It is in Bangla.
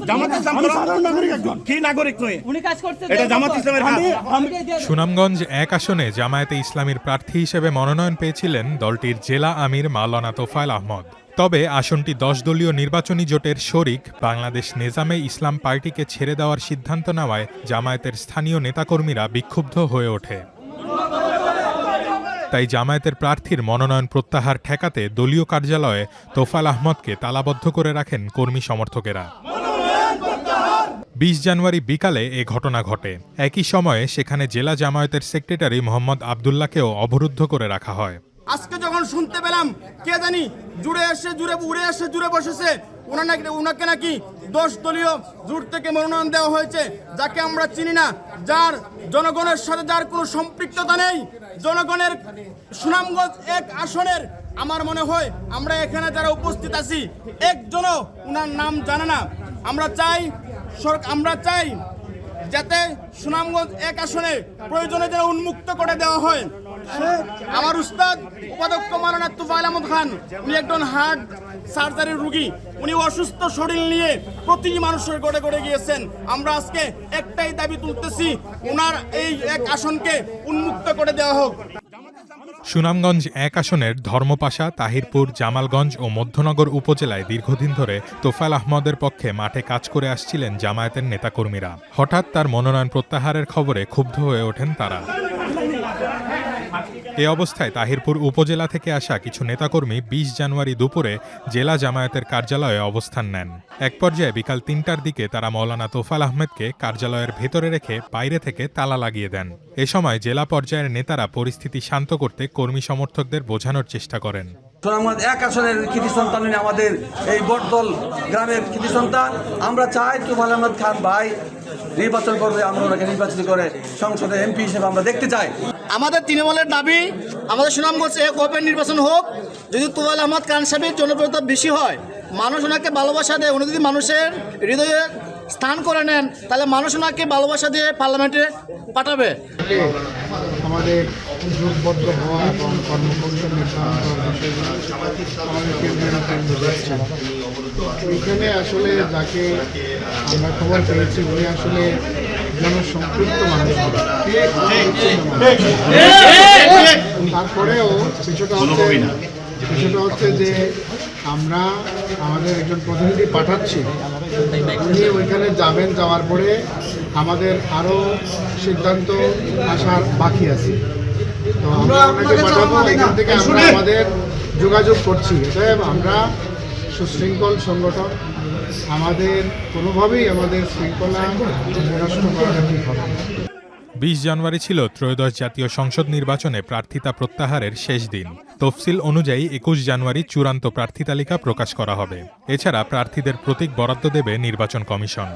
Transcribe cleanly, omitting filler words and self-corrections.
জামাত ইসলাম সাধারণ নাগরিক একজন কি নাগরিক নয় উনি কাজ করতে এটা জামাত ইসলামের কাজ। সুনামগঞ্জ ১ আসনে জামায়াতে ইসলামীর প্রার্থী হিসেবে মনোনয়ন পেয়েছিলেন দলটির জেলা আমির মাওলানা তোফায়েল আহমদ। তবে আসনটি ১০ দলীয় নির্বাচনী জোটের শরিক বাংলাদেশ নেজামে ইসলাম পার্টিকে ছেড়ে দেওয়ার সিদ্ধান্ত নেওয়ায় জামায়াতের স্থানীয় নেতাকর্মীরা বিক্ষুব্ধ হয়ে ওঠে। তাই জামায়াতের প্রার্থীর মনোনয়ন প্রত্যাহার ঠেকাতে দলীয় কার্যালয়ে তোফায়েল আহমদকে তালাবদ্ধ করে রাখেন কর্মী সমর্থকেরা। ২০ জানুয়ারি বিকালে এ ঘটনা ঘটে। একই সময়ে সেখানে জেলা জামায়াতের সেক্রেটারি মোহাম্মদ আবদুল্লাহকেও অবরুদ্ধ করে রাখা হয়। আজকে যখন শুনতে পেলাম কে জানি উড়ে এসে জুড়ে বসেছে ওনাকে নাকি ১০ দলীয় জোট থেকে মনোনয়ন দেওয়া হয়েছে, যাকে আমরা চিনি না, যার জনগণের সাথে যার কোনো সম্পৃক্ততা নেই। জনগণের সুনামগঞ্জ ১ আসনের আমার মনে হয় আমরা এখানে যারা উপস্থিত আছি একজনও ওনার নাম জানে না। আমরা চাই যাতে সুনামগঞ্জ ১ আসনে প্রয়োজনে যেন উন্মুক্ত করে দেওয়া হয়। আমার উস্তাদ উপাধ্যক্ষ মাওলানা তোফায়েল আহমদ খান, উনি একজন হার্ট সার্জারির রোগী, উনি অসুস্থ শরীর নিয়ে প্রতি মানুষের গড়ে গড়ে গিয়েছেন। আমরা আজকে একটাই দাবি তুলতেছি, ওনার এই ১ আসনকে উন্মুক্ত করে দেওয়া হোক। সুনামগঞ্জ ১ আসনের ধর্মপাশা, তাহিরপুর, জামালগঞ্জ ও মধ্যনগর উপজেলায় দীর্ঘদিন ধরে তোফায়েল আহমদের পক্ষে মাঠে কাজ করে আসছিলেন জামায়াতের নেতাকর্মীরা। হঠাৎ তার মনোনয়ন প্রত্যাহারের খবরে ক্ষুব্ধ হয়ে ওঠেন তারা। এ অবস্থায় তাহিরপুর উপজেলা থেকে আসা কিছু নেতাকর্মী ২০ জানুয়ারি দুপুরে জেলা জামায়াতের কার্যালয়ে অবস্থান নেন। এক পর্যায়ে বিকাল ৩টার দিকে তারা মাওলানা তোফায়েল আহমদকে কার্যালয়ের ভেতরে রেখে বাইরে থেকে তালা লাগিয়ে দেন। এ সময় জেলা পর্যায়ের নেতারা পরিস্থিতি শান্ত করতে কর্মী সমর্থকদের বোঝানোর চেষ্টা করেন। সুনামগঞ্জ ১ আসনের কৃতি সন্তান আমাদের এই বটদল গ্রামের কৃতি সন্তান। আমরা চাই তোফায়েল আহমদ খান ভাই নির্বাচন করবে, আমরা ওনাকে নির্বাচিত করে সংসদে এমপি হিসেবে আমরা দেখতে চাই। আমাদের তৃণমূলের দাবি আমাদের সুনামগঞ্জ ১ ওপেন নির্বাচন হোক। যদি তোফায়েল আহমদ খান সাহেবের জনপ্রিয়তা বেশি হয়, মানুষ ওনাকে ভালোবাসা দেয়, উনি যদি মানুষের হৃদয়ে স্থান করে নেন, তাহলে মানুষ ওনাকে ভালোবাসা দিয়ে পার্লামেন্টে পাঠাবে। আমাদের জোটবদ্ধ হওয়া এবং কর্মপন্থা নির্ধারণ করার বিষয়গুলো আমাদের কেন্দ্রীয় নেতৃত্ব দেখছেন। এখানে আসলে যাকে আমরা খবর পেয়েছি উনি আসলে জনসম্পৃক্ত মানুষ, তারপরেও কিছুটা হচ্ছে যে আমরা আমাদের একজন প্রতিনিধি পাঠাচ্ছি, উনি ওইখানে যাবেন, যাওয়ার পরে আমাদের আরও সিদ্ধান্ত আসার বাকি আছে। তো আমরা ওনাকে পাঠাবো, এখান থেকে আমরা আমাদের যোগাযোগ করছি। অতএব আমরা সুশৃঙ্খল সংগঠন, আমাদের কোনোভাবেই আমাদের শৃঙ্খলা বিনষ্ট করা ঠিক হবে। ২০ জানুয়ারি ছিল ত্রয়োদশ জাতীয় সংসদ নির্বাচনে প্রার্থিতা প্রত্যাহারের শেষ দিন। তফসিল অনুযায়ী ২১ জানুয়ারি চূড়ান্ত প্রার্থী তালিকা প্রকাশ করা হবে। এছাড়া প্রার্থীদের প্রতীক বরাদ্দ দেবে নির্বাচন কমিশন।